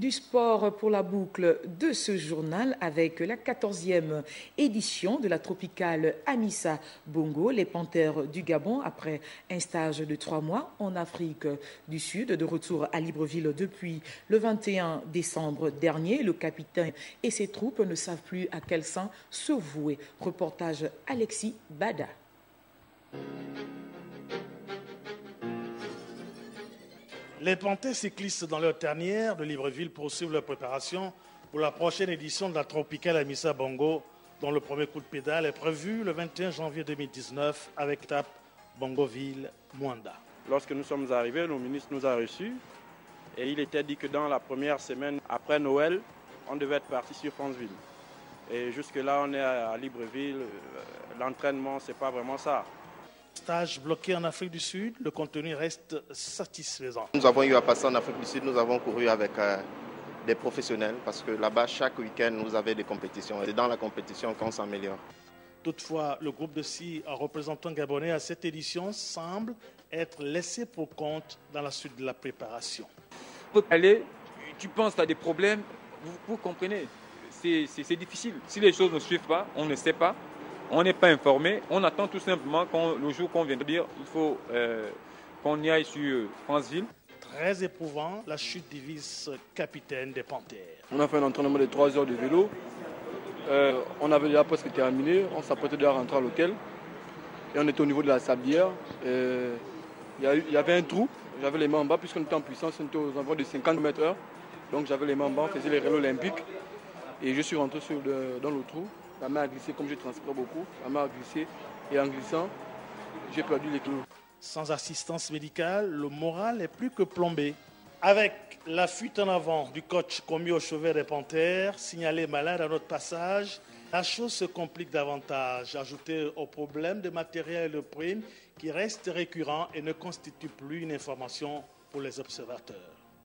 Du sport pour la boucle de ce journal avec la 14e édition de la tropicale Amissa Bongo. Les Panthères du Gabon, après un stage de 3 mois en Afrique du Sud, de retour à Libreville depuis le 21 décembre dernier. Le capitaine et ses troupes ne savent plus à quel sang se vouer. Reportage Alexis Bada. Les Panthères cyclistes dans leur tanière de Libreville poursuivent leur préparation pour la prochaine édition de la tropicale Amissa Bongo, dont le premier coup de pédale est prévu le 21 janvier 2019 avec l'étape Bongoville-Mwanda. Lorsque nous sommes arrivés, le ministre nous a reçus et il était dit que dans la première semaine après Noël, on devait être parti sur Franceville. Et jusque-là, on est à Libreville. L'entraînement, ce n'est pas vraiment ça. Stage bloqué en Afrique du Sud, le contenu reste satisfaisant. Nous avons eu à passer en Afrique du Sud, nous avons couru avec des professionnels parce que là-bas, chaque week-end, nous avions des compétitions. Et dans la compétition qu'on s'améliore. Toutefois, le groupe de 6 représentants gabonais à cette édition semble être laissé pour compte dans la suite de la préparation. Aller, tu penses que tu as des problèmes, vous comprenez, c'est difficile. Si les choses ne suivent pas, on ne sait pas. On n'est pas informé, on attend tout simplement le jour qu'on vient de dire il faut qu'on y aille sur Franceville. Très éprouvant, la chute du vice-capitaine des Panthères. On a fait un entraînement de 3 heures de vélo. On avait déjà presque terminé, on s'apprêtait déjà à rentrer à l'hôtel. Et on était au niveau de la sablière. Il y avait un trou, j'avais les mains en bas, puisqu'on était en puissance, on était aux environs de 50 m/h. Donc j'avais les mains en bas, on faisait les relais olympiques. Et je suis rentré dans le trou. La main a glissé, comme je transpire beaucoup, la main a glissé et en glissant, j'ai perdu l'équilibre. Sans assistance médicale, le moral est plus que plombé. Avec la fuite en avant du coach commis au chevet des Panthères, signalé malade à notre passage, la chose se complique davantage. Ajouté au problème de matériel et de primes qui reste récurrent et ne constitue plus une information pour les observateurs.